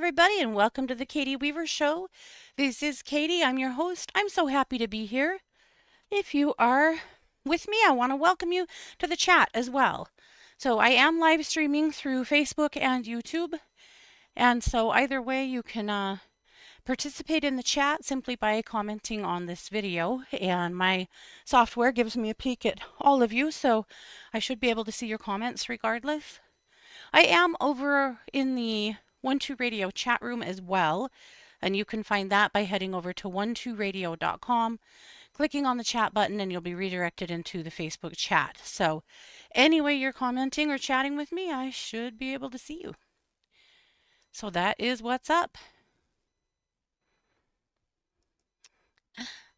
everybody, and welcome to the Katie Weaver Show. This is Katie. I'm your host. I'm so happy to be here. If you are with me, I want to welcome you to the chat as well. So, I am live streaming through Facebook and YouTube, and so either way, you can participate in the chat simply by commenting on this video. And my software gives me a peek at all of you, so I should be able to see your comments regardless. I am over in the 12 Radio chat room as well, and you can find that by heading over to 12radio.com, clicking on the chat button, and you'll be redirected into the Facebook chat. So anyway you're commenting or chatting with me, I should be able to see you. So that is what's up.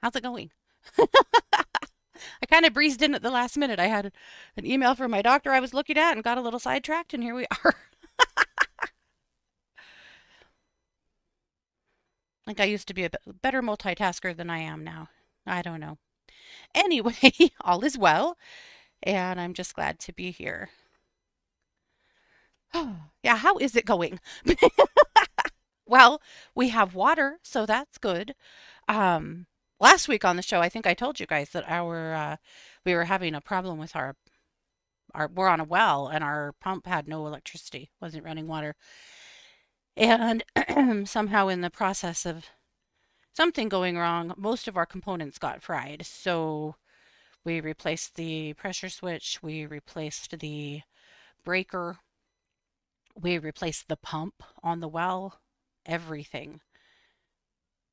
How's it going? I kind of breezed in at the last minute. I had an email from my doctor I was looking at and got a little sidetracked, and here we are. Like I used to be a better multitasker than I am now. I don't know. Anyway, all is well, and I'm just glad to be here. Yeah, how is it going? Well, we have water, so that's good. Last week on the show, I think I told you guys that we were having a problem with our we're on a well and our pump had no electricity, wasn't running water. And somehow in the process of something going wrong, most of our components got fried. So we replaced the pressure switch, we replaced the breaker, we replaced the pump on the well, everything.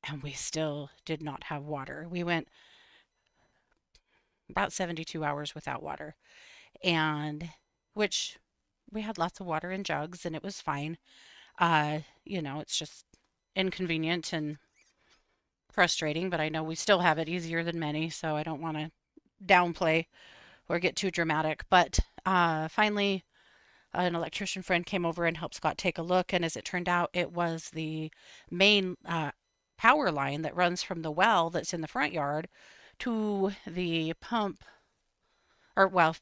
And we still did not have water. We went about 72 hours without water. And which we had lots of water in jugs and it was fine. It's just inconvenient and frustrating, but I know we still have it easier than many, so I don't want to downplay or get too dramatic. But finally, an electrician friend came over and helped Scott take a look, and as it turned out, it was the main power line that runs from the well that's in the front yard to the pump, or well,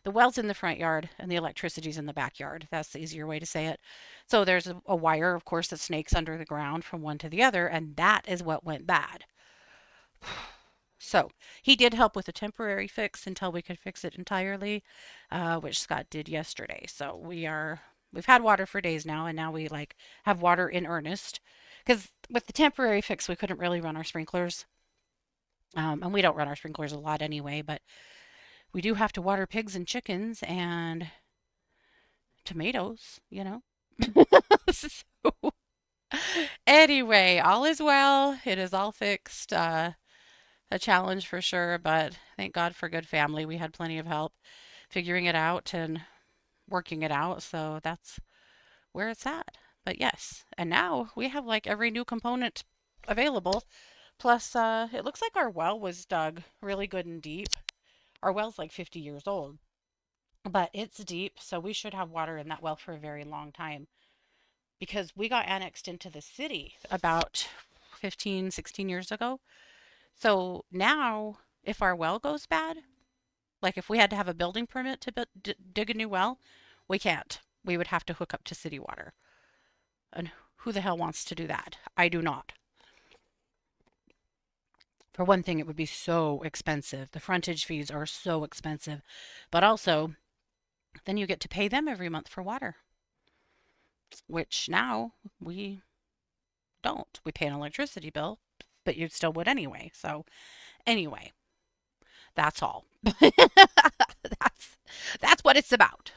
the well's in the front yard and the electricity's in the backyard. That's the easier way to say it. So there's a wire, of course, that snakes under the ground from one to the other, and that is what went bad. So he did help with a temporary fix until we could fix it entirely, which Scott did yesterday. So we've had water for days now, and now we have water in earnest. Because with the temporary fix, we couldn't really run our sprinklers. And we don't run our sprinklers a lot anyway, but we do have to water pigs and chickens and tomatoes, So, anyway, all is well. It is all fixed. A challenge for sure, but thank God for good family. We had plenty of help figuring it out and working it out. So that's where it's at. But yes, and now we have every new component available. Plus, it looks like our well was dug really good and deep. Our well's 50 years old, but it's deep, so we should have water in that well for a very long time because we got annexed into the city about 15, 16 years ago. So now if our well goes bad, if we had to have a building permit to dig a new well, we can't. We would have to hook up to city water. And who the hell wants to do that? I do not. For one thing, it would be so expensive. The frontage fees are so expensive. But also, then you get to pay them every month for water, which now we don't. We pay an electricity bill, but you still would anyway. So anyway, that's all. That's what it's about.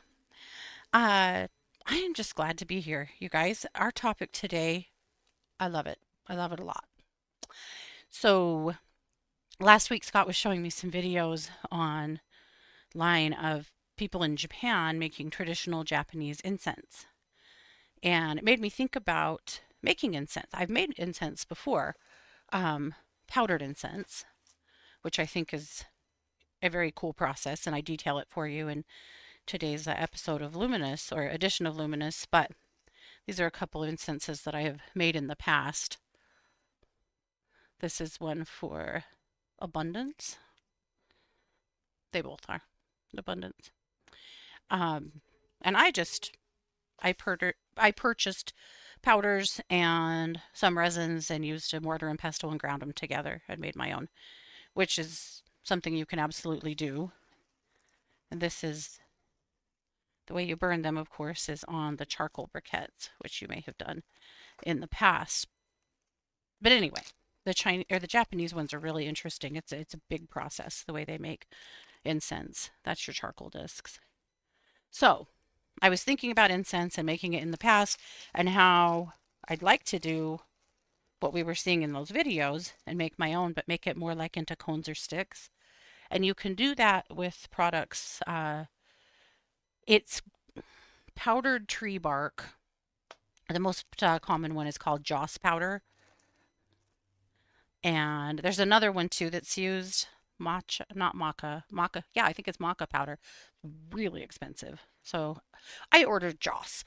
I am just glad to be here, you guys. Our topic today, I love it. I love it a lot. So last week, Scott was showing me some videos online of people in Japan making traditional Japanese incense. And it made me think about making incense. I've made incense before, powdered incense, which I think is a very cool process, and I detail it for you in today's episode of Luminous, or edition of Luminous, but these are a couple of incenses that I have made in the past. This is one for abundance. They both are abundance. And I I purchased powders and some resins and used a mortar and pestle and ground them together and made my own, which is something you can absolutely do. And this is the way you burn them, of course, is on the charcoal briquettes, which you may have done in the past. But anyway, the Chinese or the Japanese ones are really interesting. It's a big process the way they make incense. That's your charcoal discs. So I was thinking about incense and making it in the past and how I'd like to do what we were seeing in those videos and make my own, but make it more like into cones or sticks. And you can do that with products. It's powdered tree bark. The most common one is called joss powder. And there's another one too that's used, matcha, not maca, maca. Yeah, I think it's maca powder. Really expensive. So I ordered Joss.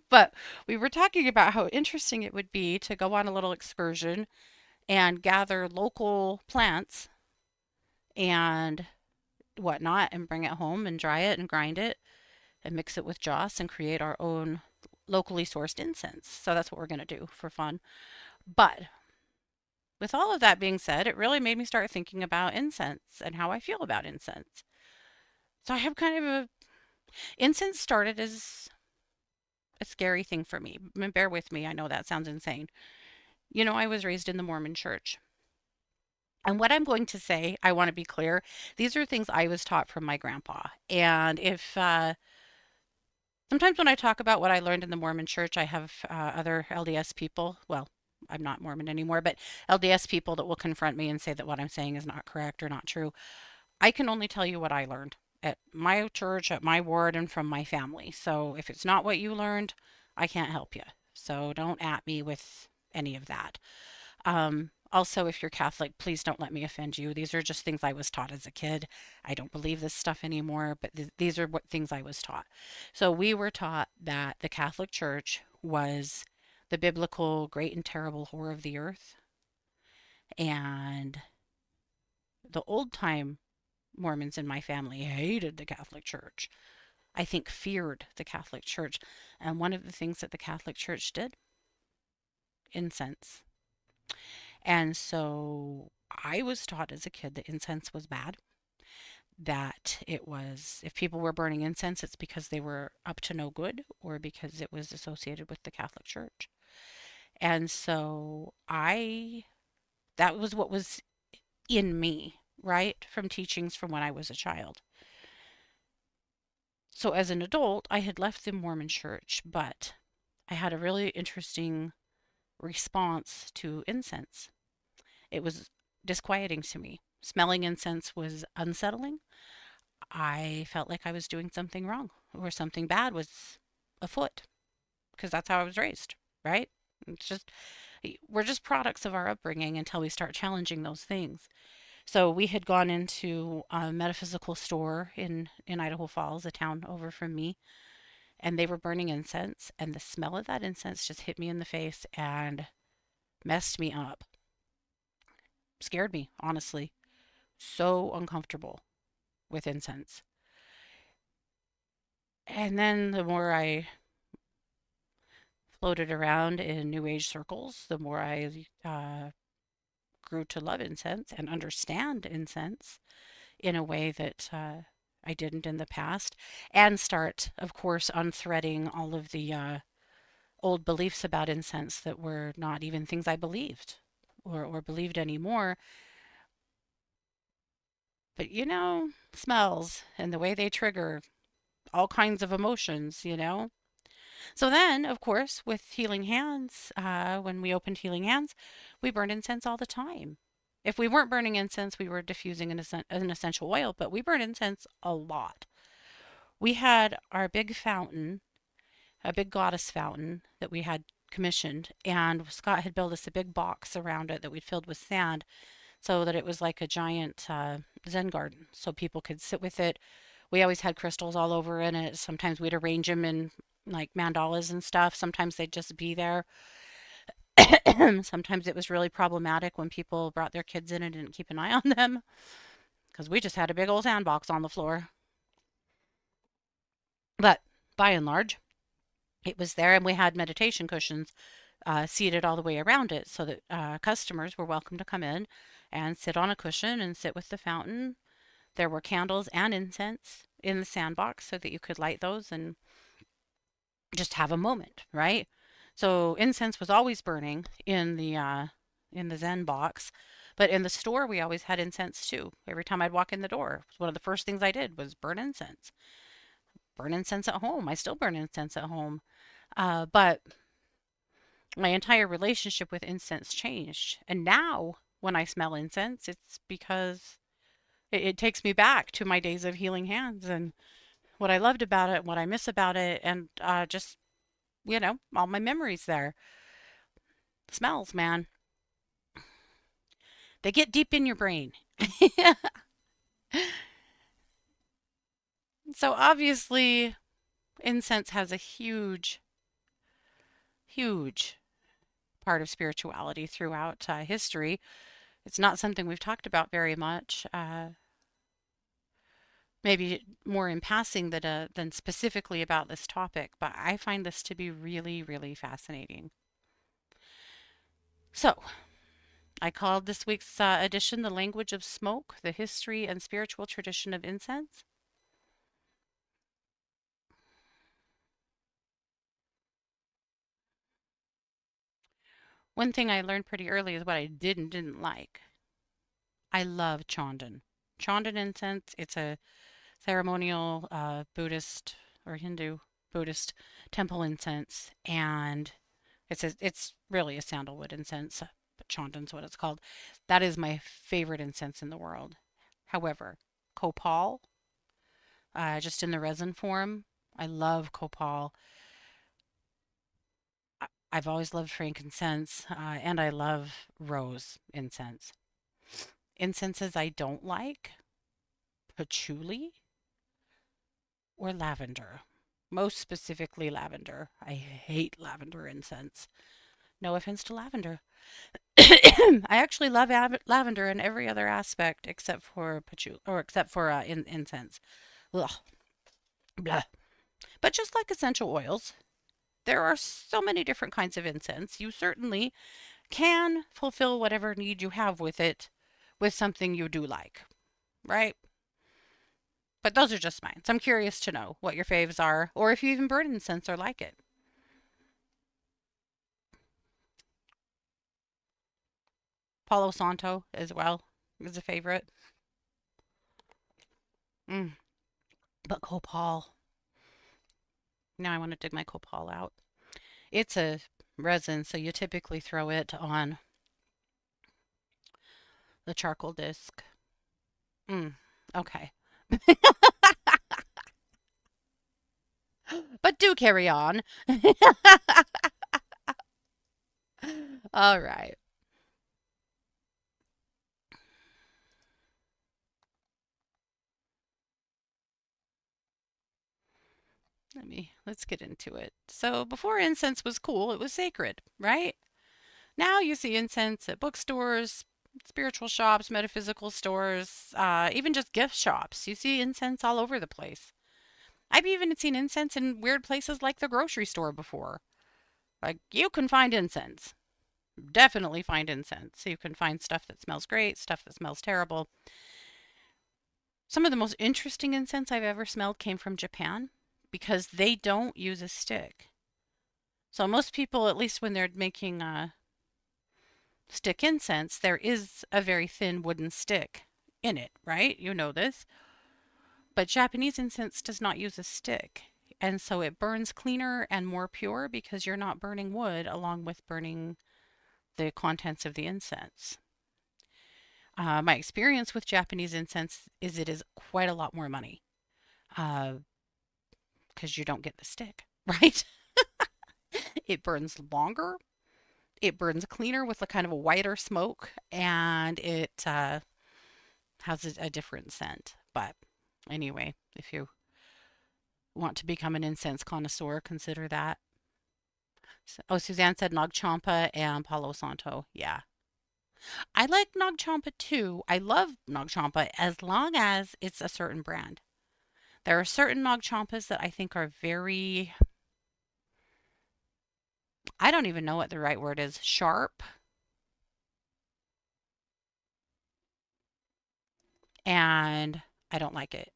But we were talking about how interesting it would be to go on a little excursion and gather local plants and whatnot and bring it home and dry it and grind it and mix it with Joss and create our own locally sourced incense. So that's what we're going to do for fun. But with all of that being said, it really made me start thinking about incense and how I feel about incense. So I have kind of a incense started as a scary thing for me. Bear with me. I know that sounds insane. You know, I was raised in the Mormon church. And what I'm going to say, I want to be clear, these are things I was taught from my grandpa. And if sometimes when I talk about what I learned in the Mormon church, I have other LDS people. Well, I'm not Mormon anymore, but LDS people that will confront me and say that what I'm saying is not correct or not true. I can only tell you what I learned at my church, at my ward, and from my family. So if it's not what you learned, I can't help you. So don't at me with any of that. Also, if you're Catholic, please don't let me offend you. These are just things I was taught as a kid. I don't believe this stuff anymore, but these are what things I was taught. So we were taught that the Catholic Church was the biblical great and terrible whore of the earth, and the old time Mormons in my family hated the Catholic Church. I think feared the Catholic Church. And one of the things that the Catholic Church did, incense. And so I was taught as a kid that incense was bad, that it was, if people were burning incense, it's because they were up to no good or because it was associated with the Catholic Church. And so that was what was in me, right? From teachings from when I was a child. So as an adult, I had left the Mormon church, but I had a really interesting response to incense. It was disquieting to me. Smelling incense was unsettling. I felt like I was doing something wrong or something bad was afoot because that's how I was raised, right? It's just, we're just products of our upbringing until we start challenging those things. So we had gone into a metaphysical store in Idaho Falls, a town over from me, and they were burning incense, and the smell of that incense just hit me in the face and messed me up. Scared me, honestly. So uncomfortable with incense. And then the more I floated around in New Age circles, the more I grew to love incense and understand incense in a way that I didn't in the past, and start, of course, unthreading all of the old beliefs about incense that were not even things I believed or believed anymore. But smells and the way they trigger all kinds of emotions, So then, of course, with Healing Hands, when we opened Healing Hands, we burned incense all the time. If we weren't burning incense, we were diffusing an essential oil, but we burned incense a lot. We had our big fountain, a big goddess fountain that we had commissioned, and Scott had built us a big box around it that we'd filled with sand so that it was like a giant Zen garden, so people could sit with it. We always had crystals all over in it. Sometimes we'd arrange them in like mandalas and stuff. Sometimes they'd just be there. Sometimes it was really problematic when people brought their kids in and didn't keep an eye on them because we just had a big old sandbox on the floor. But by and large, It was there, and we had meditation cushions seated all the way around it so that customers were welcome to come in and sit on a cushion and sit with the fountain. There were candles and incense in the sandbox so that you could light those and just have a moment, right? So incense was always burning in the Zen box, but in the store we always had incense too. Every time I'd walk in the door, one of the first things I did was burn incense. Burn incense at home. I still burn incense at home. But my entire relationship with incense changed. And now when I smell incense, it's because it takes me back to my days of healing hands and what I loved about it, what I miss about it, and just, all my memories there. Smells, man. They get deep in your brain. So obviously, incense has a huge, huge part of spirituality throughout history. It's not something we've talked about very much. Maybe more in passing than specifically about this topic, but I find this to be really, really fascinating. So, I called this week's edition The Language of Smoke, the History and Spiritual Tradition of Incense. One thing I learned pretty early is what I didn't like. I love Chandan. Chandan incense, it's a ceremonial Buddhist or Hindu Buddhist temple incense, and it's really a sandalwood incense, but Chandan's what it's called. That is my favorite incense in the world. However, copal, just in the resin form, I love copal. I've always loved frankincense, and I love rose incense. Incenses I don't like, patchouli or lavender. Most specifically, lavender. I hate lavender incense. No offense to lavender. I actually love lavender in every other aspect except for patchouli or except for incense. Ugh, blah. But just like essential oils, there are so many different kinds of incense. You certainly can fulfill whatever need you have with it with something you do like, right? But those are just mine. So I'm curious to know what your faves are, or if you even burn incense or like it. Palo Santo as well is a favorite. Mm. But copal. Now I want to dig my copal out. It's a resin, so you typically throw it on the charcoal disc. Mm. Okay. But do carry on. All right. Let's get into it. So before incense was cool, it was sacred, right? Now you see incense at bookstores, spiritual shops, metaphysical stores, even just gift shops. You see incense all over the place. I've even seen incense in weird places like the grocery store before. Like, you can find incense. Definitely find incense. You can find stuff that smells great, stuff that smells terrible. Some of the most interesting incense I've ever smelled came from Japan because they don't use a stick. So most people, at least when they're making stick incense, there is a very thin wooden stick in it, right? You know this. But Japanese incense does not use a stick. And so it burns cleaner and more pure because you're not burning wood along with burning the contents of the incense. My experience with Japanese incense is it is quite a lot more money because you don't get the stick, right? It burns longer. It burns cleaner with a kind of a whiter smoke, and it has a different scent. But anyway, if you want to become an incense connoisseur, consider that. Oh, Suzanne said Nag Champa and Palo Santo. Yeah. I like Nag Champa too. I love Nag Champa as long as it's a certain brand. There are certain Nag Champas that I think are very I don't even know what the right word is, sharp, and I don't like it.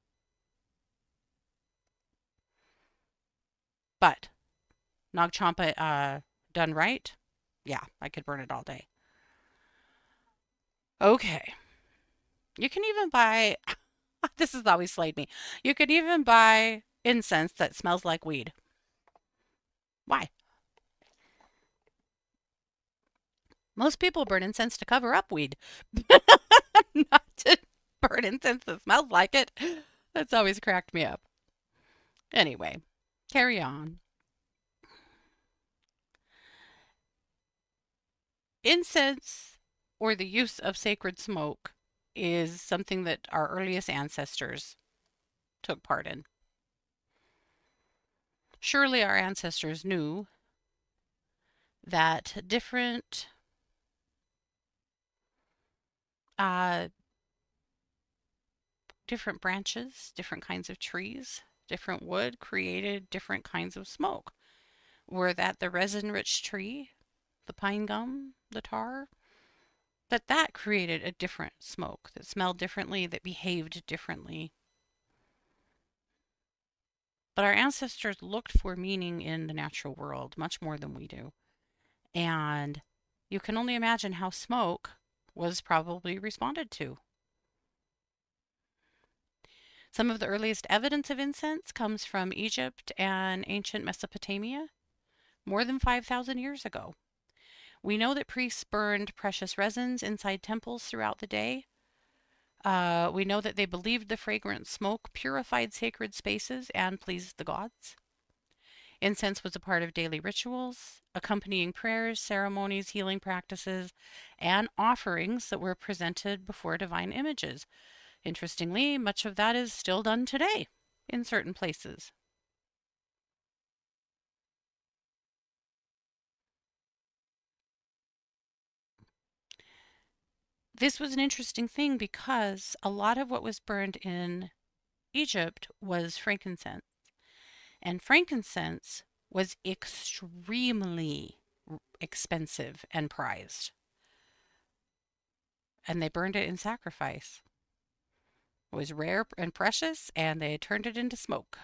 But Nag Champa done right, yeah, I could burn it all day. Okay. You can even buy, this has always slayed me. You could even buy incense that smells like weed. Why? Most people burn incense to cover up weed, not to burn incense that smells like it. That's always cracked me up. Anyway, carry on. Incense, or the use of sacred smoke, is something that our earliest ancestors took part in. Surely our ancestors knew that uh, different branches, different kinds of trees, different wood created different kinds of smoke. Were that the resin-rich tree, the pine gum, the tar, that created a different smoke that smelled differently, that behaved differently. But our ancestors looked for meaning in the natural world much more than we do. And you can only imagine how smoke was probably responded to. Some of the earliest evidence of incense comes from Egypt and ancient Mesopotamia, more than 5,000 years ago. We know that priests burned precious resins inside temples throughout the day. We know that they believed the fragrant smoke purified sacred spaces and pleased the gods. Incense was a part of daily rituals, accompanying prayers, ceremonies, healing practices, and offerings that were presented before divine images. Interestingly, much of that is still done today in certain places. This was an interesting thing because a lot of what was burned in Egypt was frankincense. And frankincense was extremely expensive and prized. And they burned it in sacrifice. It was rare and precious, and they turned it into smoke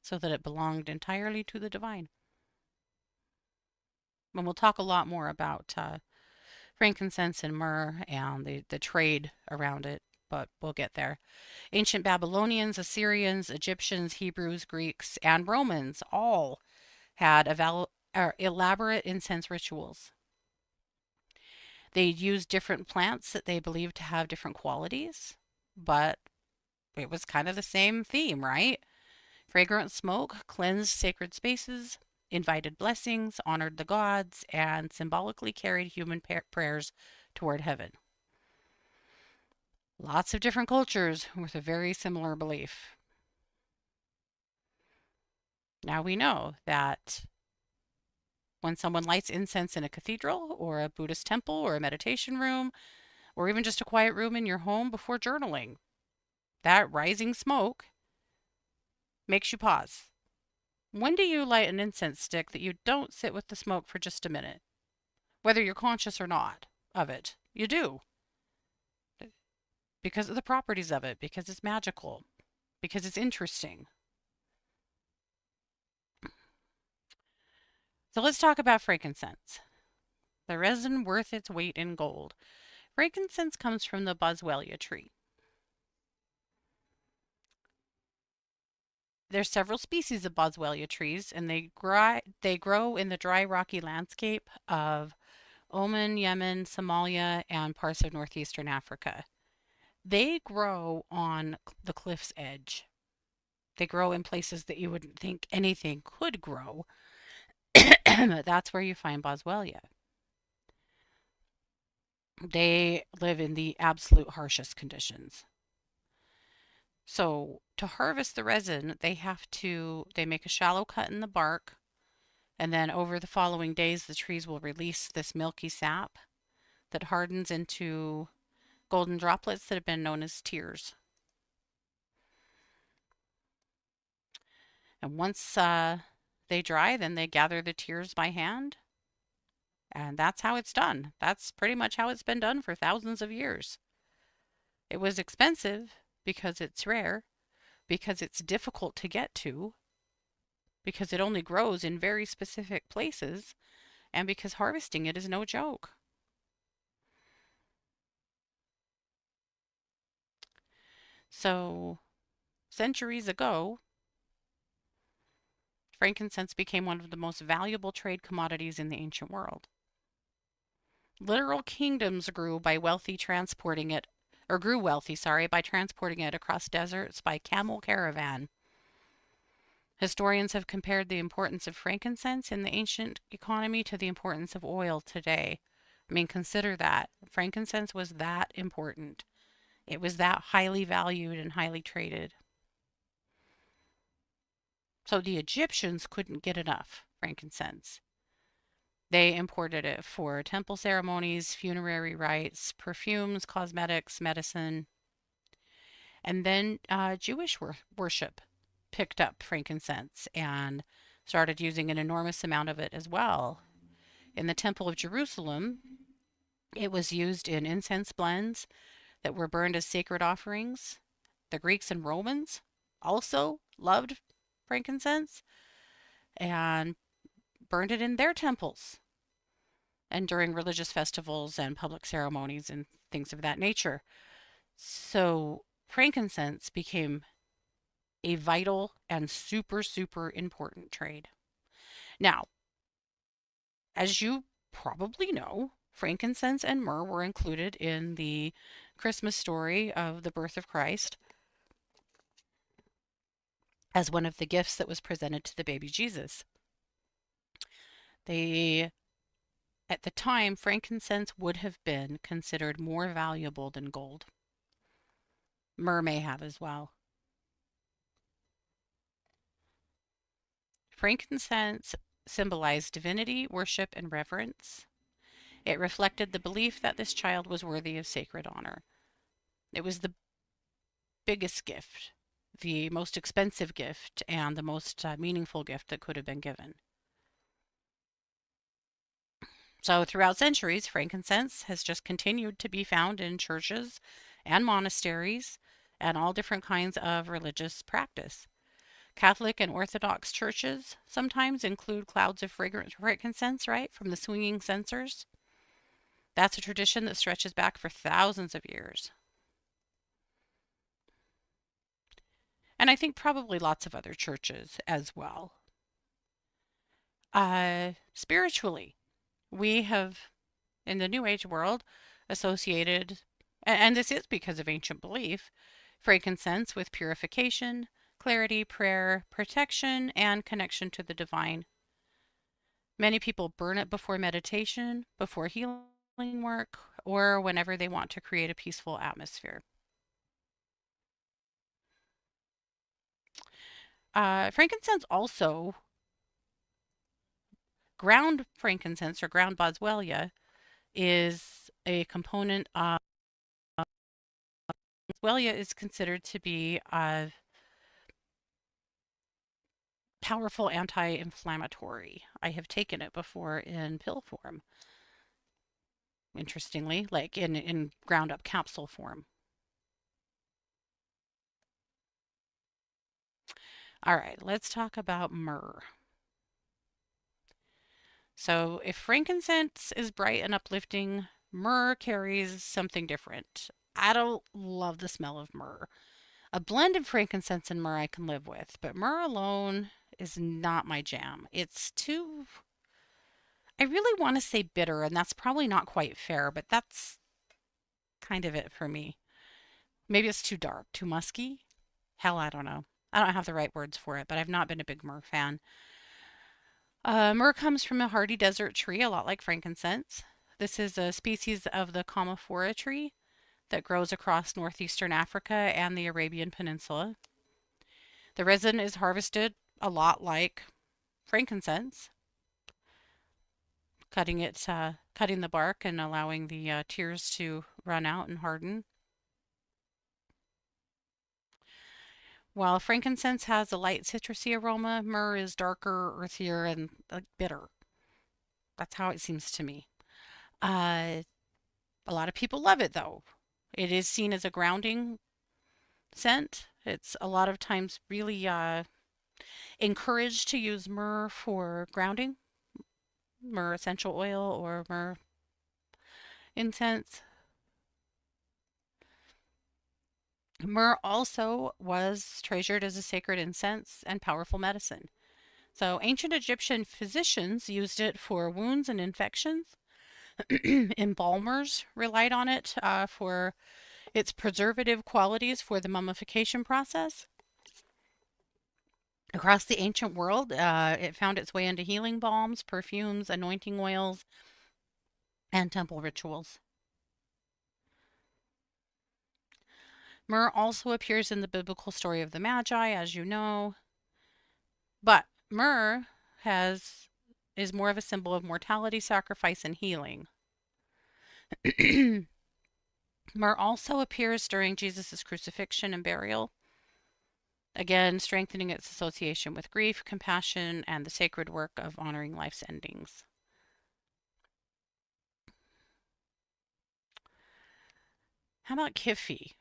so that it belonged entirely to the divine. And we'll talk a lot more about frankincense and myrrh and the trade around it, but we'll get there. Ancient Babylonians, Assyrians, Egyptians, Hebrews, Greeks, and Romans all had elaborate incense rituals. They used different plants that they believed to have different qualities, but it was kind of the same theme, right? Fragrant smoke cleansed sacred spaces, invited blessings, honored the gods, and symbolically carried human prayers toward heaven. Lots of different cultures with a very similar belief. Now we know that when someone lights incense in a cathedral or a Buddhist temple or a meditation room, or even just a quiet room in your home before journaling, that rising smoke makes you pause. When do you light an incense stick that you don't sit with the smoke for just a minute? Whether you're conscious or not of it, you do. Because of the properties of it, because it's magical, because it's interesting. So let's talk about frankincense. The resin worth its weight in gold. Frankincense comes from the boswellia tree. There's several species of boswellia trees, and they grow in the dry, rocky landscape of Oman, Yemen, Somalia, and parts of northeastern Africa. They grow on the cliff's edge. They grow in places that you wouldn't think anything could grow. That's where you find boswellia. They live in the absolute harshest conditions. So to harvest the resin, they make a shallow cut in the bark, and then over the following days, the trees will release this milky sap that hardens into golden droplets that have been known as tears. And once they dry, then they gather the tears by hand And that's how it's done. That's pretty much how it's been done for thousands of years. It was expensive because it's rare, because it's difficult to get to, because it only grows in very specific places, and because harvesting it is no joke. So, centuries ago, frankincense became one of the most valuable trade commodities in the ancient world. Literal kingdoms grew by wealthy transporting it, or grew wealthy, sorry, by transporting it across deserts by camel caravan. Historians have compared the importance of frankincense in the ancient economy to the importance of oil today. I mean, consider that. Frankincense was that important. It was that highly valued and highly traded. So the Egyptians couldn't get enough frankincense. They imported it for temple ceremonies, funerary rites, perfumes, cosmetics, medicine, and then Jewish worship picked up frankincense and started using an enormous amount of it as well. In the Temple of Jerusalem, it was used in incense blends that were burned as sacred offerings. The Greeks and Romans also loved frankincense and burned it in their temples and during religious festivals and public ceremonies and things of that nature. So frankincense became a vital and super, super important trade. Now, as you probably know, frankincense and myrrh were included in the Christmas story of the birth of Christ as one of the gifts that was presented to the baby Jesus. They, at the time, frankincense would have been considered more valuable than gold. Myrrh may have as well. Frankincense symbolized divinity, worship, and reverence. It reflected the belief that this child was worthy of sacred honor. It was the biggest gift, the most expensive gift, and the most meaningful gift that could have been given. So, throughout centuries, frankincense has just continued to be found in churches and monasteries and all different kinds of religious practice. Catholic and Orthodox churches sometimes include clouds of fragrant frankincense, right, from the swinging censers. That's a tradition that stretches back for thousands of years. And I think probably lots of other churches as well. Spiritually, we have, in the New Age world, associated, and this is because of ancient belief, frankincense with purification, clarity, prayer, protection, and connection to the divine. Many people burn it before meditation, before healing work, or whenever they want to create a peaceful atmosphere. Frankincense also, ground frankincense or ground boswellia, is a component of boswellia is considered to be a powerful anti-inflammatory. I have taken it before in pill form, interestingly, like in ground up capsule form. All right, let's talk about myrrh. So if frankincense is bright and uplifting, myrrh carries something different. I don't love the smell of myrrh. A blend of frankincense and myrrh I can live with, but myrrh alone is not my jam. It's too, I really want to say bitter, and that's probably not quite fair, but that's kind of it for me. Maybe it's too dark, too musky. Hell, I don't know. I don't have the right words for it, but I've not been a big myrrh fan. Myrrh comes from a hardy desert tree, a lot like frankincense. This is a species of the Commiphora tree that grows across northeastern Africa and the Arabian Peninsula. The resin is harvested a lot like frankincense, cutting the bark and allowing the tears to run out and harden. While frankincense has a light citrusy aroma, myrrh is darker, earthier, and bitter. That's how it seems to me. Uh, a lot of people love it though. It is seen as a grounding scent. It's a lot of times really encouraged to use myrrh for grounding, myrrh essential oil or myrrh incense. Myrrh also was treasured as a sacred incense and powerful medicine. So ancient Egyptian physicians used it for wounds and infections. Embalmers relied on it for its preservative qualities for the mummification process. Across the ancient world, it found its way into healing balms, perfumes, anointing oils, and temple rituals. Myrrh also appears in the biblical story of the Magi, as you know, but myrrh has is more of a symbol of mortality, sacrifice, and healing. Myrrh also appears during Jesus' crucifixion and burial, again strengthening its association with grief, compassion, and the sacred work of honoring life's endings. How about Kifi?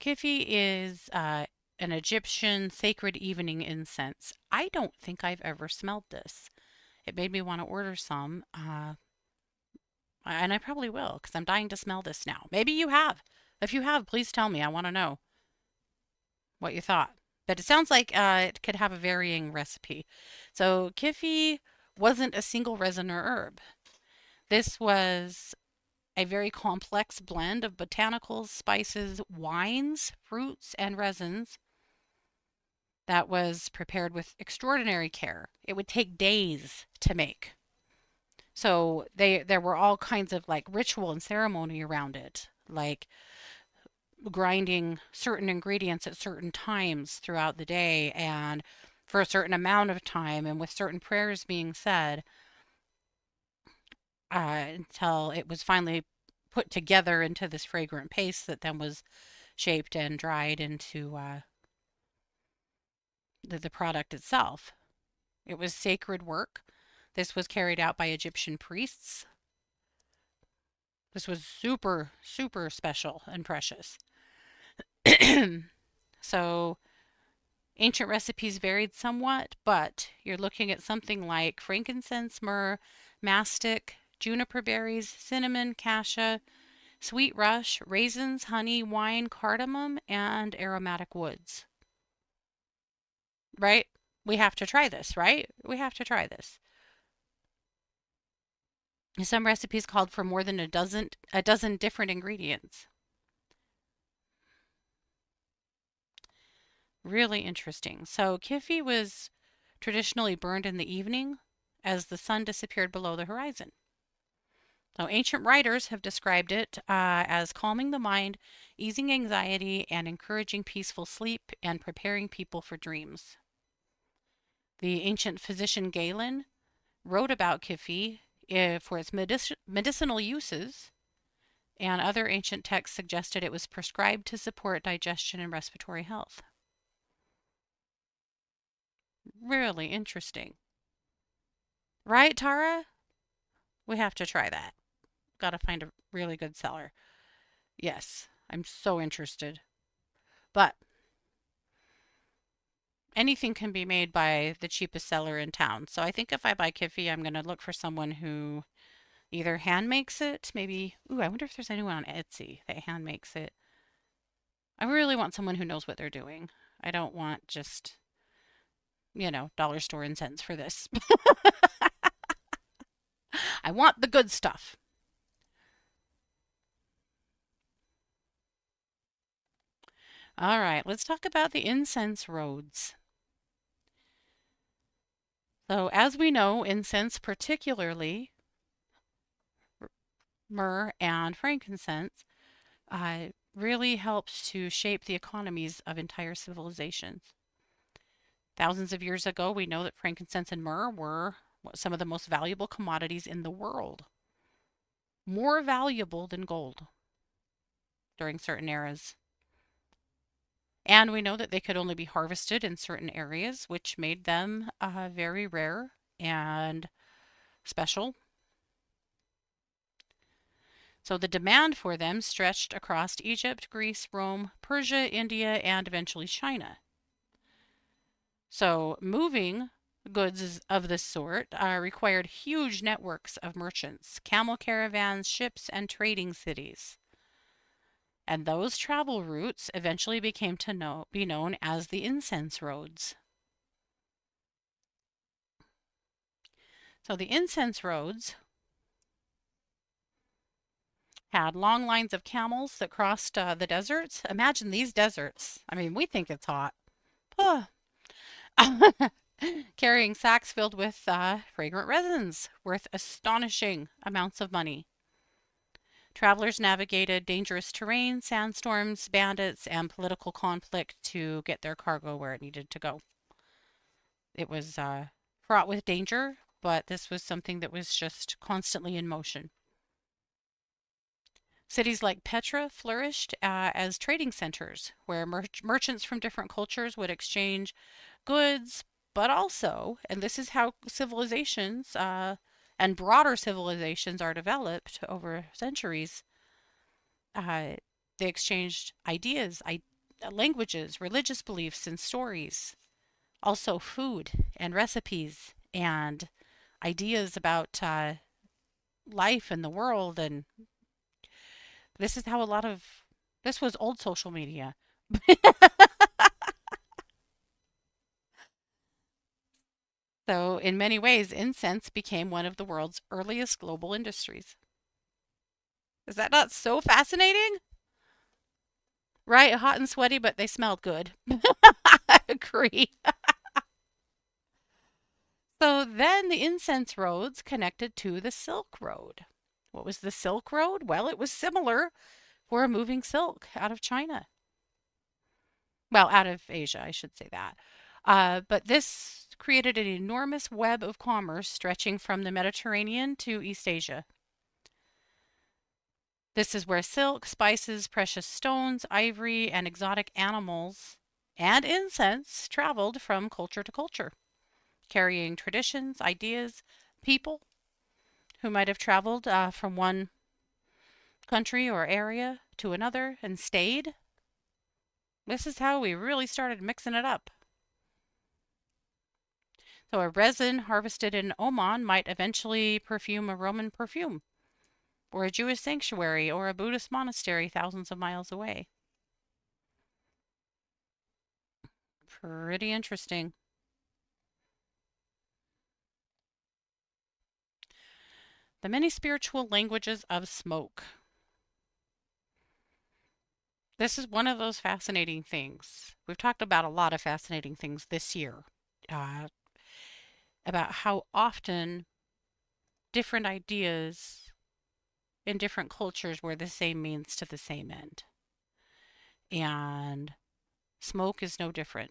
Kifi is an Egyptian sacred evening incense. I don't think I've ever smelled this. It made me want to order some, and I probably will because I'm dying to smell this now. Maybe you have. If you have, please tell me. I want to know what you thought. But it sounds like it could have a varying recipe. So Kifi wasn't a single resin or herb. This was a very complex blend of botanicals, spices, wines, fruits, and resins that was prepared with extraordinary care. It would take days to make. So there were all kinds of like ritual and ceremony around it, like grinding certain ingredients at certain times throughout the day and for a certain amount of time and with certain prayers being said until it was finally put together into this fragrant paste that then was shaped and dried into the product itself. It was sacred work. This was carried out by Egyptian priests. This was super, super special and precious. So ancient recipes varied somewhat, but you're looking at something like frankincense, myrrh, mastic, juniper berries, cinnamon, cassia, sweet rush, raisins, honey, wine, cardamom, and aromatic woods. Right? We have to try this, right? We have to try this. Some recipes called for more than a dozen different ingredients. Really interesting. So Kifi was traditionally burned in the evening as the sun disappeared below the horizon. So ancient writers have described it as calming the mind, easing anxiety, and encouraging peaceful sleep and preparing people for dreams. The ancient physician Galen wrote about Kifi for its medicinal uses, and other ancient texts suggested it was prescribed to support digestion and respiratory health. Really interesting. Right, Tara? We have to try that. Got to find a really good seller. Yes, I'm so interested. But anything can be made by the cheapest seller in town. So I think if I buy Kiffy, I'm going to look for someone who either hand makes it, maybe. Ooh, I wonder if there's anyone on Etsy that hand makes it. I really want someone who knows what they're doing. I don't want just, dollar store and cents for this. I want the good stuff. All right, let's talk about the incense roads. So, as we know, incense, particularly myrrh and frankincense, really helps to shape the economies of entire civilizations. Thousands of years ago, we know that frankincense and myrrh were some of the most valuable commodities in the world, more valuable than gold during certain eras. And we know that they could only be harvested in certain areas, which made them very rare and special. So the demand for them stretched across Egypt, Greece, Rome, Persia, India, and eventually China. So moving goods of this sort required huge networks of merchants, camel caravans, ships, and trading cities. And those travel routes eventually became to be known as the incense roads. So the incense roads had long lines of camels that crossed the deserts. Imagine these deserts. I mean, we think it's hot. Oh. Carrying sacks filled with fragrant resins worth astonishing amounts of money. Travelers navigated dangerous terrain, sandstorms, bandits, and political conflict to get their cargo where it needed to go. It was fraught with danger, but this was something that was just constantly in motion. Cities like Petra flourished as trading centers where merchants from different cultures would exchange goods, but also, and this is how civilizations and broader civilizations are developed over centuries, uh, they exchanged ideas, languages, religious beliefs, and stories. Also, food and recipes and ideas about life and the world. And this is how a lot of this was old social media. So, in many ways, incense became one of the world's earliest global industries. Is that not so fascinating? Right, hot and sweaty, but they smelled good. I agree. So then the incense roads connected to the Silk Road. What was the Silk Road? Well, it was similar for moving silk out of China. Well, out of Asia, I should say that. But this created an enormous web of commerce stretching from the Mediterranean to East Asia. This is where silk, spices, precious stones, ivory, and exotic animals and incense traveled from culture to culture, carrying traditions, ideas, people who might have traveled from one country or area to another and stayed. This is how we really started mixing it up. So a resin harvested in Oman might eventually perfume a Roman perfume, or a Jewish sanctuary, or a Buddhist monastery thousands of miles away. Pretty interesting. The many spiritual languages of smoke. This is one of those fascinating things. We've talked about a lot of fascinating things this year uh, about how often different ideas in different cultures were the same means to the same end. And smoke is no different.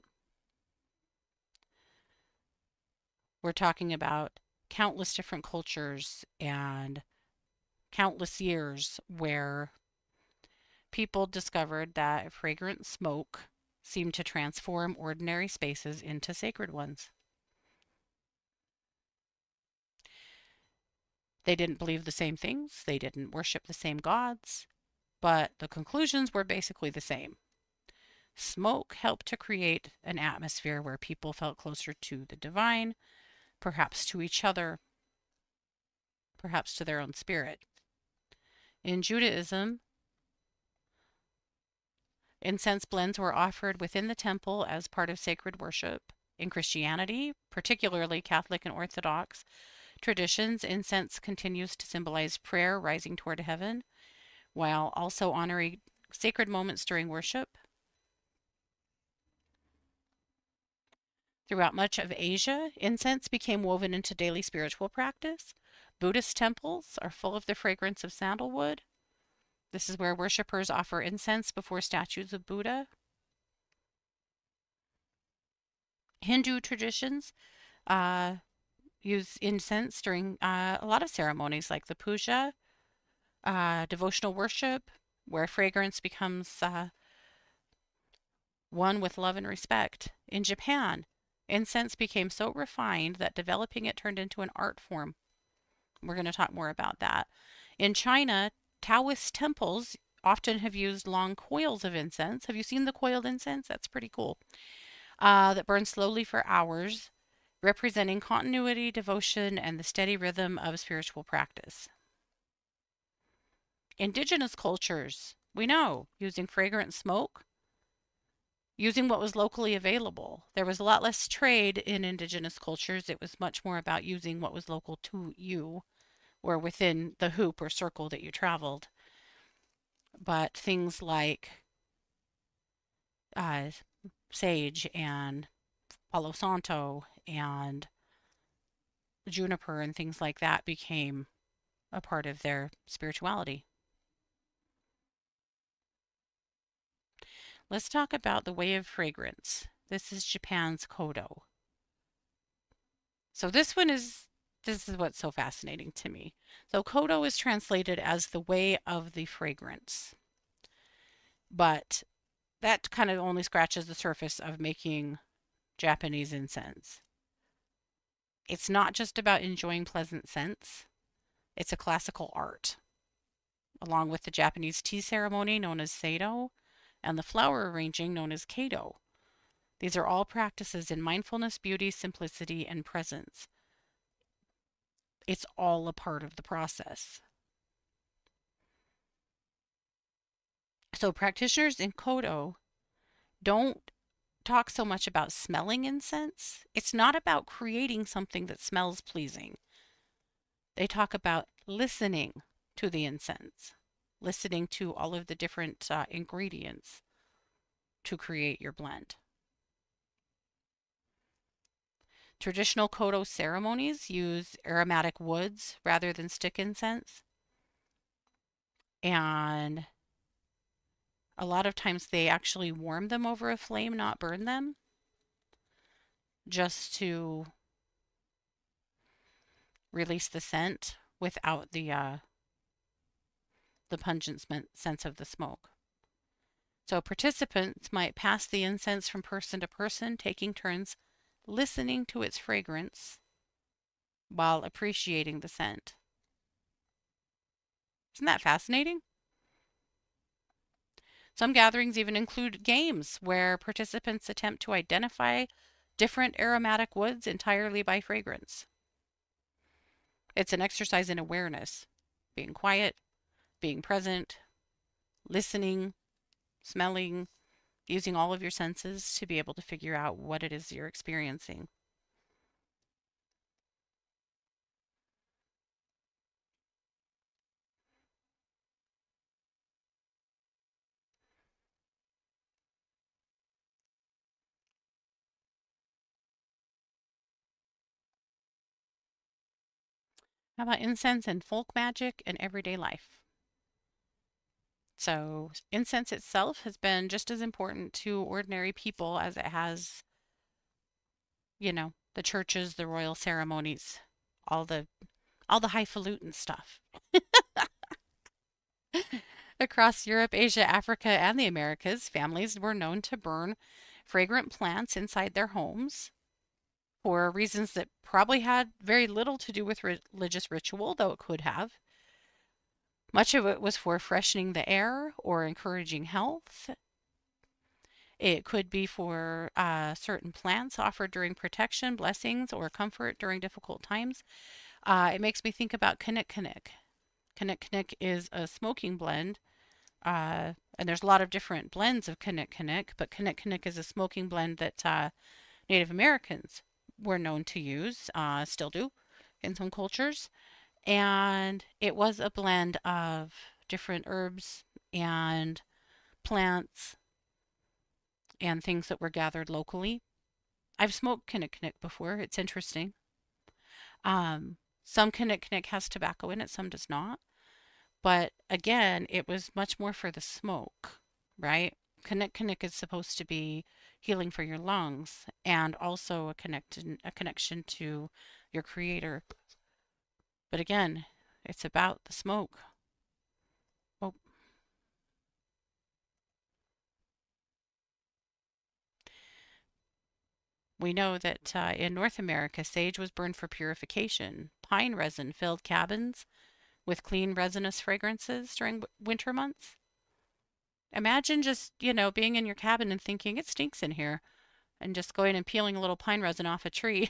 We're talking about countless different cultures and countless years where people discovered that fragrant smoke seemed to transform ordinary spaces into sacred ones. They didn't believe the same things, they didn't worship the same gods, but the conclusions were basically the same. Smoke helped to create an atmosphere where people felt closer to the divine, perhaps to each other, perhaps to their own spirit. In Judaism, incense blends were offered within the temple as part of sacred worship. In Christianity, particularly Catholic and Orthodox traditions, incense continues to symbolize prayer rising toward heaven, while also honoring sacred moments during worship. Throughout much of Asia, incense became woven into daily spiritual practice. Buddhist temples are full of the fragrance of sandalwood. This is where worshippers offer incense before statues of Buddha. Hindu traditions uh, use incense during a lot of ceremonies like the puja, devotional worship, where fragrance becomes one with love and respect. In Japan, Incense became so refined that developing it turned into an art form. We're going to talk more about that. In China, Taoist temples often have used long coils of incense. Have you seen the coiled incense? That's pretty cool. That burns slowly for hours, representing continuity, devotion, and the steady rhythm of spiritual practice. Indigenous cultures, we know, using fragrant smoke, using what was locally available. There was a lot less trade in indigenous cultures. It was much more about using what was local to you or within the hoop or circle that you traveled. But things like uh, sage and Palo Santo and juniper and things like that became a part of their spirituality. Let's talk about the way of fragrance. This is Japan's kodo. So this is what's so fascinating to me. So kodo is translated as the way of the fragrance. But that kind of only scratches the surface of making Japanese incense. It's not just about enjoying pleasant scents. It's a classical art, along with the Japanese tea ceremony known as seido and the flower arranging known as kado. These are all practices in mindfulness, beauty, simplicity, and presence. It's all a part of the process. So practitioners in Kodo don't talk so much about smelling incense. It's not about creating something that smells pleasing. They talk about listening to the incense, listening to all of the different ingredients to create your blend. Traditional Kodo ceremonies use aromatic woods rather than stick incense. And a lot of times they actually warm them over a flame, not burn them, just to release the scent without the pungent sense of the smoke. So participants might pass the incense from person to person, taking turns listening to its fragrance while appreciating the scent. Isn't that fascinating? Some gatherings even include games where participants attempt to identify different aromatic woods entirely by fragrance. It's an exercise in awareness, being quiet, being present, listening, smelling, using all of your senses to be able to figure out what it is you're experiencing. How about incense and folk magic and everyday life? So, incense itself has been just as important to ordinary people as it has, the churches, the royal ceremonies, all the all the highfalutin stuff. Across Europe, Asia, Africa, and the Americas, families were known to burn fragrant plants inside their homes for reasons that probably had very little to do with religious ritual, though it could have. Much of it was for freshening the air or encouraging health. It could be for certain plants offered during protection, blessings, or comfort during difficult times. It makes me think about Kinnick Kinnick. Kinnick Kinnick is a smoking blend, and there's a lot of different blends of Kinnick Kinnick, but Kinnick Kinnick is a smoking blend that Native Americans were known to use, still do in some cultures. And it was a blend of different herbs and plants and things that were gathered locally. I've smoked Kinnick Kinnick before. It's interesting. Some Kinnick Kinnick has tobacco in it, some does not. But again, it was much more for the smoke, right? Kinnick Kinnick is supposed to be healing for your lungs and also a connection to your creator. But again, it's about the smoke. Oh, We know that in North America, sage was burned for purification. Pine resin filled cabins with clean resinous fragrances during winter months. Imagine just, being in your cabin and thinking it stinks in here and just going and peeling a little pine resin off a tree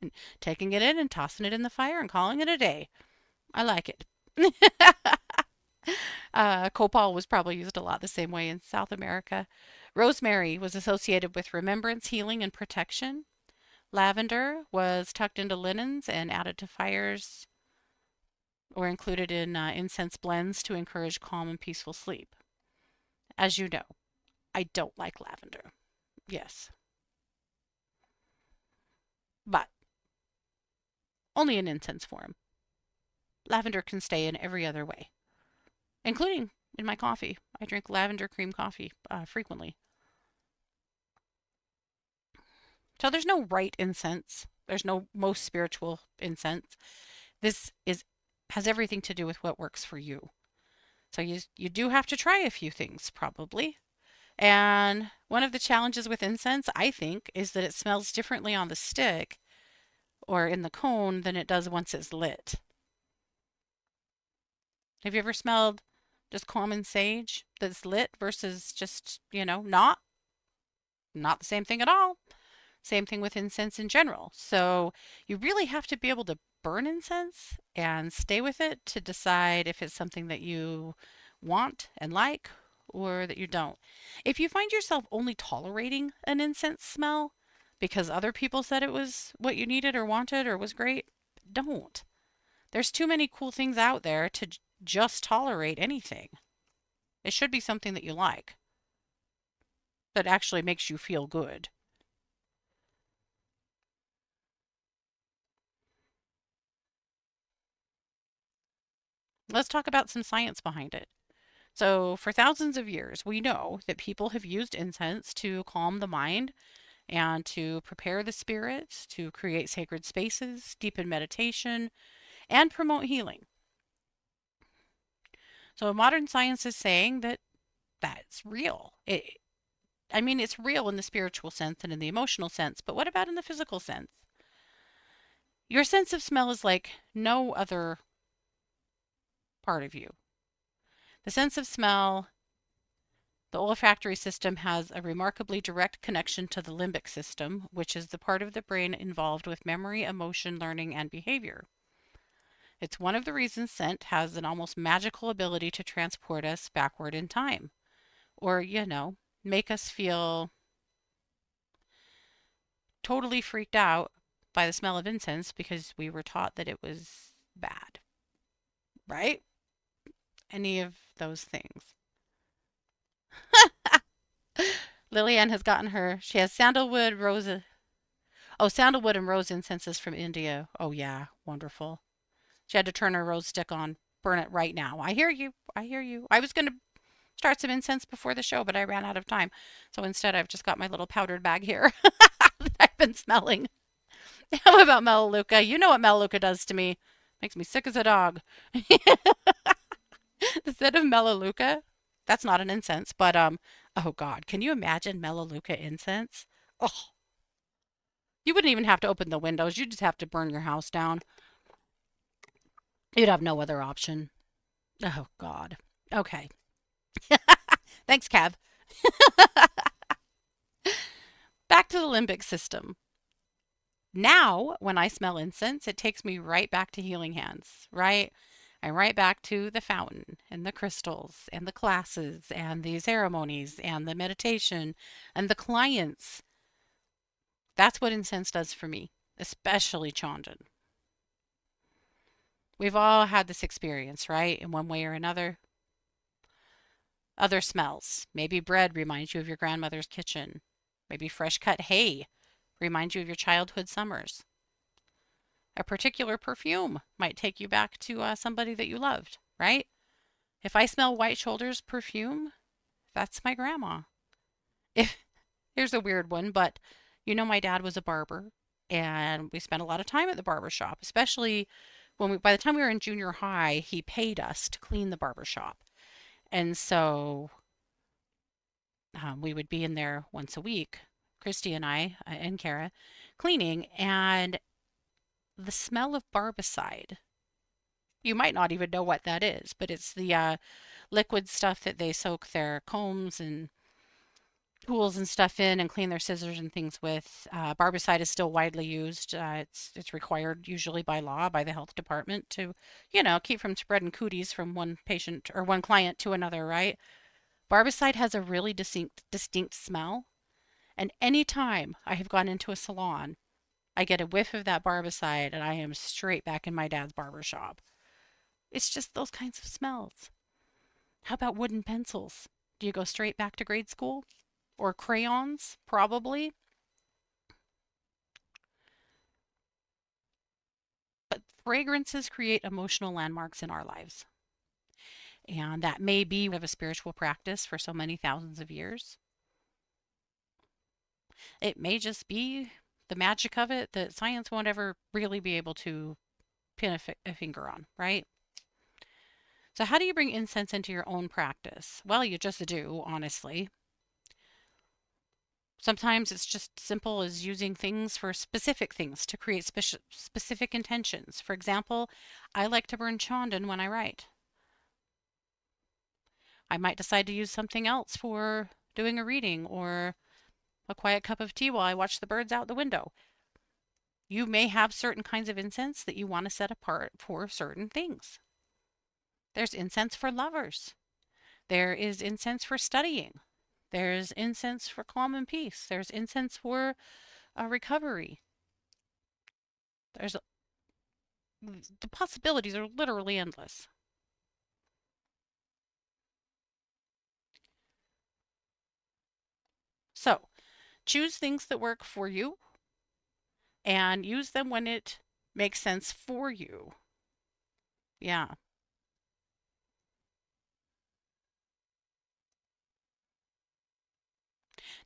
and taking it in and tossing it in the fire and calling it a day. I like it. Copal was probably used a lot the same way in South America. Rosemary was associated with remembrance, healing, and protection. Lavender was tucked into linens and added to fires or included in incense blends to encourage calm and peaceful sleep. As you know, I don't like lavender. Yes, but only in incense form. Lavender can stay in every other way, including in my coffee. I drink lavender cream coffee frequently. So there's no right incense. There's no most spiritual incense. This is has everything to do with what works for you. So you do have to try a few things probably. And one of the challenges with incense, I think, is that it smells differently on the stick or in the cone than it does once it's lit. Have you ever smelled just common sage that's lit versus just, not the same thing at all? Same thing with incense in general. So you really have to be able to burn incense and stay with it to decide if it's something that you want and like or that you don't. If you find yourself only tolerating an incense smell because other people said it was what you needed or wanted or was great, don't. There's too many cool things out there to just tolerate anything. It should be something that you like, that actually makes you feel good. Let's talk about some science behind it. So, for thousands of years, we know that people have used incense to calm the mind and to prepare the spirit, to create sacred spaces, deepen meditation, and promote healing. So, modern science is saying that that's real. It's real in the spiritual sense and in the emotional sense, but what about in the physical sense? Your sense of smell is like no other part of you. The sense of smell, the olfactory system has a remarkably direct connection to the limbic system, which is the part of the brain involved with memory, emotion, learning, and behavior. It's one of the reasons scent has an almost magical ability to transport us backward in time, or, make us feel totally freaked out by the smell of incense because we were taught that it was bad, right? Any of those things. Lillian has gotten she has sandalwood, rose. Oh, sandalwood and rose incenses from India. Oh, yeah, wonderful. She had to turn her rose stick on, burn it right now. I hear you. I hear you. I was going to start some incense before the show, but I ran out of time. So instead, I've just got my little powdered bag here that I've been smelling. How about Melaleuca? You know what Melaleuca does to me. Makes me sick as a dog. The scent of Melaleuca, that's not an incense, but oh God, can you imagine Melaleuca incense? Oh, you wouldn't even have to open the windows. You'd just have to burn your house down. You'd have no other option. Oh God. Okay. Thanks, Cav. Back to the limbic system. Now, when I smell incense, it takes me right back to healing hands, right? I'm right back to the fountain and the crystals and the classes and the ceremonies and the meditation and the clients. That's what incense does for me, especially Chandan. We've all had this experience, right? In one way or another. Other smells. Maybe bread reminds you of your grandmother's kitchen. Maybe fresh cut hay reminds you of your childhood summers. A particular perfume might take you back to somebody that you loved, right? If I smell White Shoulders perfume, that's my grandma. If Here's a weird one, but my dad was a barber and we spent a lot of time at the barber shop, especially by the time we were in junior high, he paid us to clean the barber shop. And so we would be in there once a week Christy and I and Kara cleaning, and the smell of barbicide. You might not even know what that is, but it's the liquid stuff that they soak their combs and tools and stuff in and clean their scissors and things with. Barbicide is still widely used. It's required usually by law by the health department to, keep from spreading cooties from one patient or one client to another, right? Barbicide has a really distinct smell, and anytime I have gone into a salon, I get a whiff of that barbicide and I am straight back in my dad's barber shop. It's just those kinds of smells. How about wooden pencils? Do you go straight back to grade school? Or crayons? Probably. But fragrances create emotional landmarks in our lives. And that may be of a spiritual practice for so many thousands of years. It may just be the magic of it that science won't ever really be able to pin a finger on, right? So, how do you bring incense into your own practice? Well, you just do, honestly. Sometimes it's just simple as using things for specific things to create specific intentions. For example, I like to burn chandan when I write. I might decide to use something else for doing a reading or a quiet cup of tea while I watch the birds out the window. You may have certain kinds of incense that you want to set apart for certain things. There's incense for lovers. There is incense for studying. There's incense for calm and peace. There's incense for recovery. There's the possibilities are literally endless. So choose things that work for you and use them when it makes sense for you. Yeah.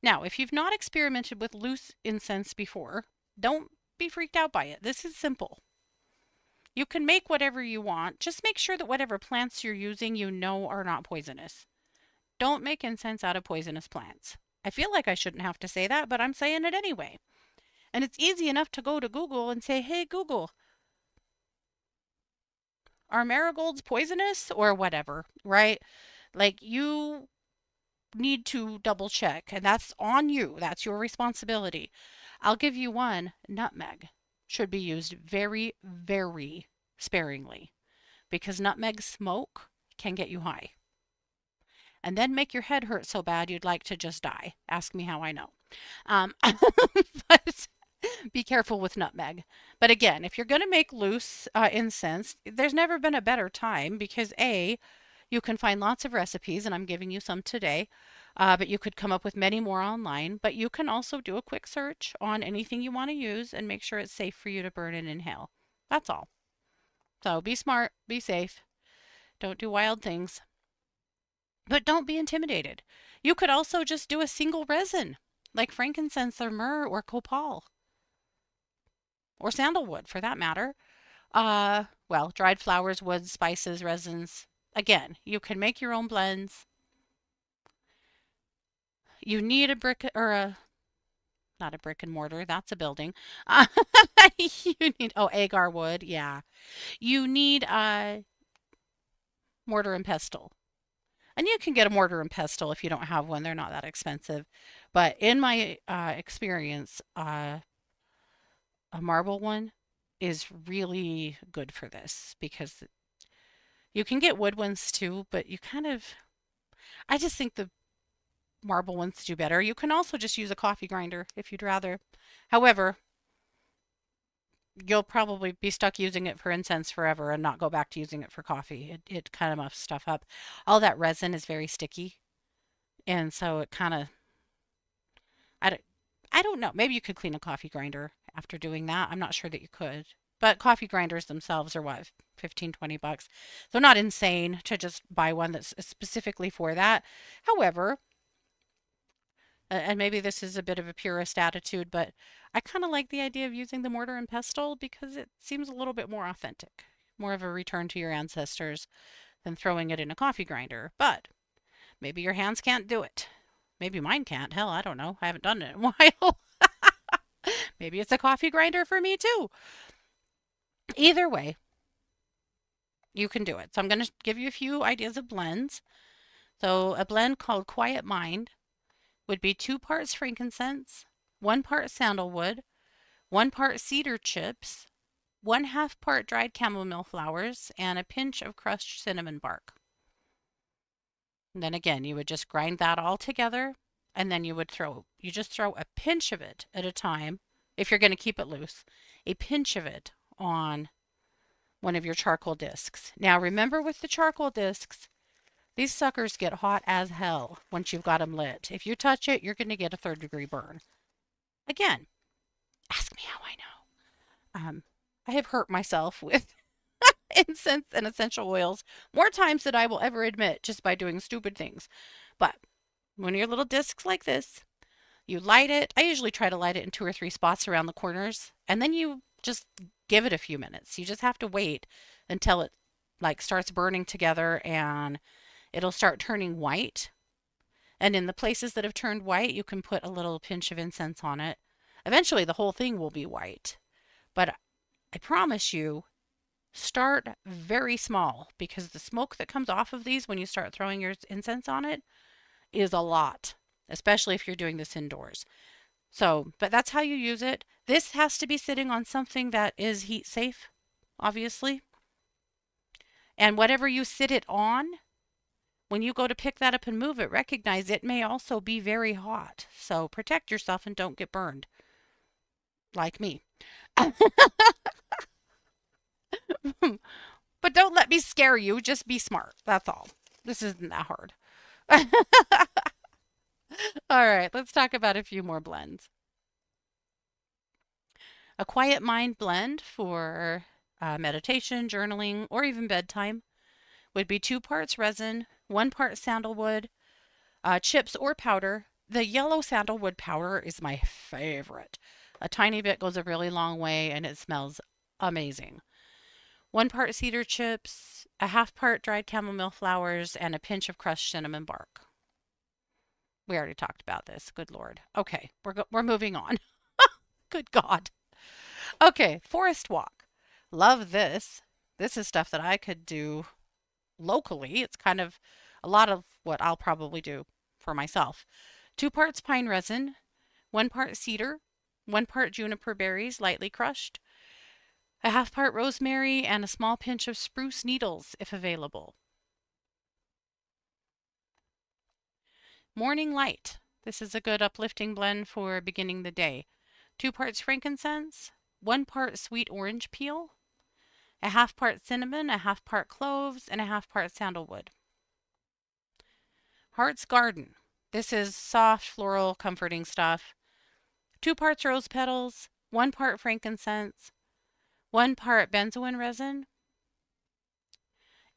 Now, if you've not experimented with loose incense before, don't be freaked out by it. This is simple. You can make whatever you want. Just make sure that whatever plants you're using you know are not poisonous. Don't make incense out of poisonous plants. I feel like I shouldn't have to say that, but I'm saying it anyway. And it's easy enough to go to Google and say, hey, Google, are marigolds poisonous or whatever, right? Like you need to double check, and that's on you. That's your responsibility. I'll give you one: nutmeg should be used very, very sparingly because nutmeg smoke can get you high and then make your head hurt so bad you'd like to just die. Ask me how I know. Um, but be careful with nutmeg. But again, if you're going to make loose incense, there's never been a better time because A, you can find lots of recipes, and I'm giving you some today, but you could come up with many more online. But you can also do a quick search on anything you want to use and make sure it's safe for you to burn and inhale. That's all. So be smart, be safe, don't do wild things, but don't be intimidated. You could also just do a single resin, like frankincense or myrrh or copal or sandalwood for that matter. Well, dried flowers, woods, spices, resins. Again, you can make your own blends. You need a brick or a not a brick and mortar, that's a building. Uh, you need agar wood, yeah. You need a mortar and pestle. And you can get a mortar and pestle if you don't have one. They're not that expensive. But in my experience, a marble one is really good for this because you can get wood ones too, but I just think the marble ones do better. You can also just use a coffee grinder if you'd rather. However, you'll probably be stuck using it for incense forever and not go back to using it for coffee. It kind of muffs stuff up. All that resin is very sticky, and so it kind of I don't I don't know. Maybe you could clean a coffee grinder after doing that. I'm not sure that you could. But coffee grinders themselves are what, 15, $20. So not insane to just buy one that's specifically for that. However, and maybe this is a bit of a purist attitude, but I kind of like the idea of using the mortar and pestle because it seems a little bit more authentic, more of a return to your ancestors than throwing it in a coffee grinder. But maybe your hands can't do it. Maybe mine can't. Hell, I don't know. I haven't done it in a while. Maybe it's a coffee grinder for me too. Either way, you can do it. So I'm going to give you a few ideas of blends. So a blend called Quiet Mind would be 2 parts frankincense, 1 part sandalwood, 1 part cedar chips, 1/2 part dried chamomile flowers, and a pinch of crushed cinnamon bark. And then again, you would just grind that all together, and then you just throw a pinch of it at a time, if you're going to keep it loose, a pinch of it on one of your charcoal discs. Now remember, with the charcoal discs, these suckers get hot as hell once you've got them lit. If you touch it, you're going to get a 3rd-degree burn. Again, ask me how I know. I have hurt myself with incense and essential oils more times than I will ever admit, just by doing stupid things. But one of your little discs like this, you light it. I usually try to light it in 2 or 3 spots around the corners, and then you just give it a few minutes. You just have to wait until it like starts burning together and it'll start turning white. And in the places that have turned white, you can put a little pinch of incense on it. Eventually, the whole thing will be white. But I promise you, start very small, because the smoke that comes off of these when you start throwing your incense on it is a lot, especially if you're doing this indoors. So, but that's how you use it. This has to be sitting on something that is heat safe, obviously. And whatever you sit it on, when you go to pick that up and move it, recognize it may also be very hot. So protect yourself and don't get burned, like me. But don't let me scare you. Just be smart. That's all. This isn't that hard. All right, let's talk about a few more blends. A quiet mind blend for meditation, journaling, or even bedtime would be 2 parts resin, 1 part sandalwood, chips or powder. The yellow sandalwood powder is my favorite. A tiny bit goes a really long way, and it smells amazing. 1 part cedar chips, a 1/2 part dried chamomile flowers, and a pinch of crushed cinnamon bark. We already talked about this. Good Lord. Okay, we're moving on. Good God. Okay, forest walk. Love this. This is stuff that I could do locally. It's kind of a lot of what I'll probably do for myself. 2 parts pine resin, 1 part cedar, 1 part juniper berries, lightly crushed, a 1/2 part rosemary, and a small pinch of spruce needles, if available. Morning light. This is a good uplifting blend for beginning the day. 2 parts frankincense, 1 part sweet orange peel, a 1/2 part cinnamon, a 1/2 part cloves, and a 1/2 part sandalwood. Heart's Garden. This is soft, floral, comforting stuff. 2 parts rose petals, 1 part frankincense, 1 part benzoin resin,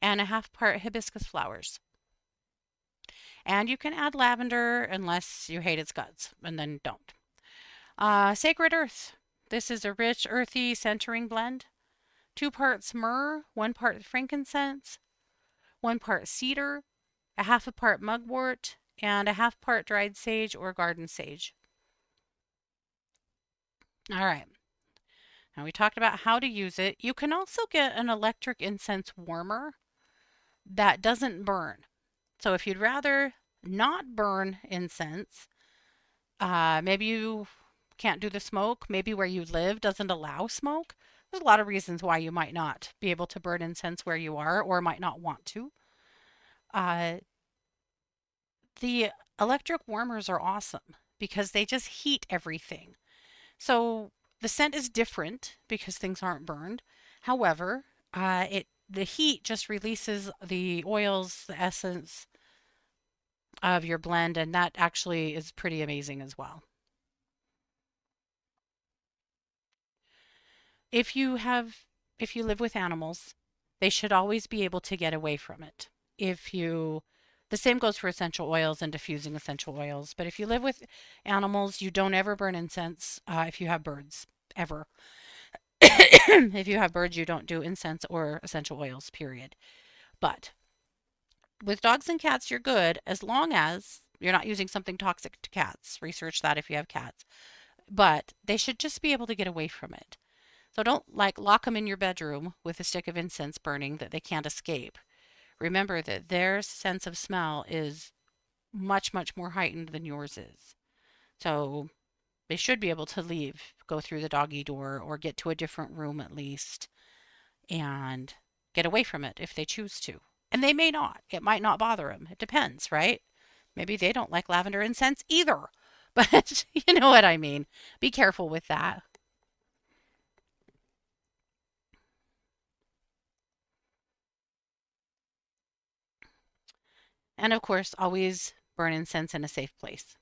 and a 1/2 part hibiscus flowers. And you can add lavender unless you hate its guts, and then don't. Sacred Earth. This is a rich, earthy centering blend. 2 parts myrrh, 1 part frankincense, 1 part cedar, a 1/2 part mugwort, and a 1/2 part dried sage or garden sage. All right. Now we talked about how to use it. You can also get an electric incense warmer that doesn't burn. So if you'd rather not burn incense, maybe you can't do the smoke, maybe where you live doesn't allow smoke. There's a lot of reasons why you might not be able to burn incense where you are, or might not want to. The electric warmers are awesome because they just heat everything. So the scent is different because things aren't burned. However, the heat just releases the oils, the essence of your blend, and that actually is pretty amazing as well. If you live with animals, they should always be able to get away from it. The same goes for essential oils and diffusing essential oils, but if you live with animals, you don't ever burn incense if you have birds, ever. If you have birds, you don't do incense or essential oils, period. But with dogs and cats, you're good as long as you're not using something toxic to cats. Research that if you have cats. But they should just be able to get away from it. So don't like lock them in your bedroom with a stick of incense burning that they can't escape. Remember that their sense of smell is much, much more heightened than yours is. So they should be able to leave, go through the doggy door, or get to a different room at least, and get away from it if they choose to. And they may not. It might not bother them. It depends, right? Maybe they don't like lavender incense either. But you know what I mean. Be careful with that. And of course, always burn incense in a safe place.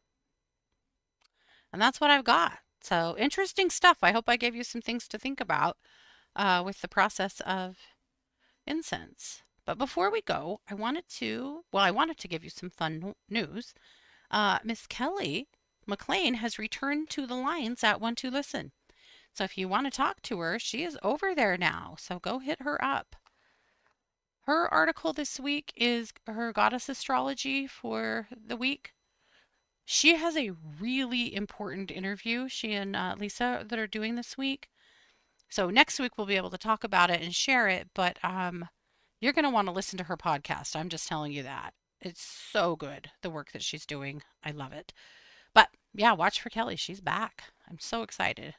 And that's what I've got. So interesting stuff. I hope I gave you some things to think about with the process of incense. But before we go, I wanted to give you some fun news. Miss Kelly McLean has returned to the lines at One to Listen. So if you want to talk to her, she is over there now. So go hit her up. Her article this week is her goddess astrology for the week. She has a really important interview, she and Lisa, that are doing this week. So next week we'll be able to talk about it and share it, but you're going to want to listen to her podcast. I'm just telling you that. It's so good, the work that she's doing. I love it. But yeah, watch for Kelly. She's back. I'm so excited.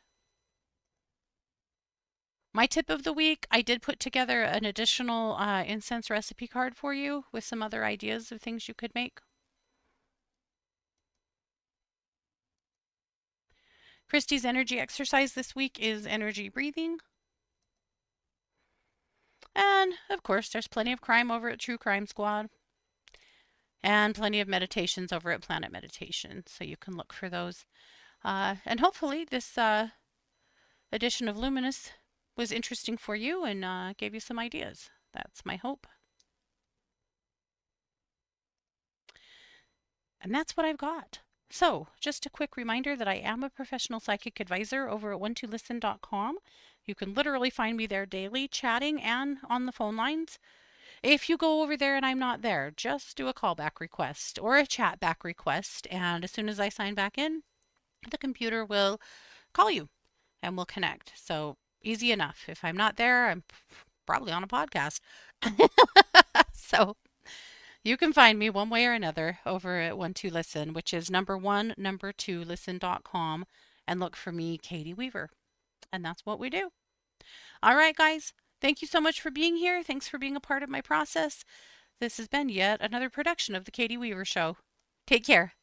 My tip of the week, I did put together an additional incense recipe card for you with some other ideas of things you could make. Christy's energy exercise this week is energy breathing. And of course, there's plenty of crime over at True Crime Squad and plenty of meditations over at Planet Meditation. So you can look for those. And hopefully, this edition of Luminous was interesting for you and gave you some ideas. That's my hope. And that's what I've got. So, just a quick reminder that I am a professional psychic advisor over at one2listen.com. You can literally find me there daily, chatting and on the phone lines. If you go over there and I'm not there, just do a callback request or a chat back request. And as soon as I sign back in, the computer will call you and we'll connect. So, easy enough. If I'm not there, I'm probably on a podcast. So, you can find me one way or another over at One Two Listen, which is number one, number two, listen.com, and look for me, Katie Weaver. And that's what we do. All right, guys. Thank you so much for being here. Thanks for being a part of my process. This has been yet another production of The Katie Weaver Show. Take care.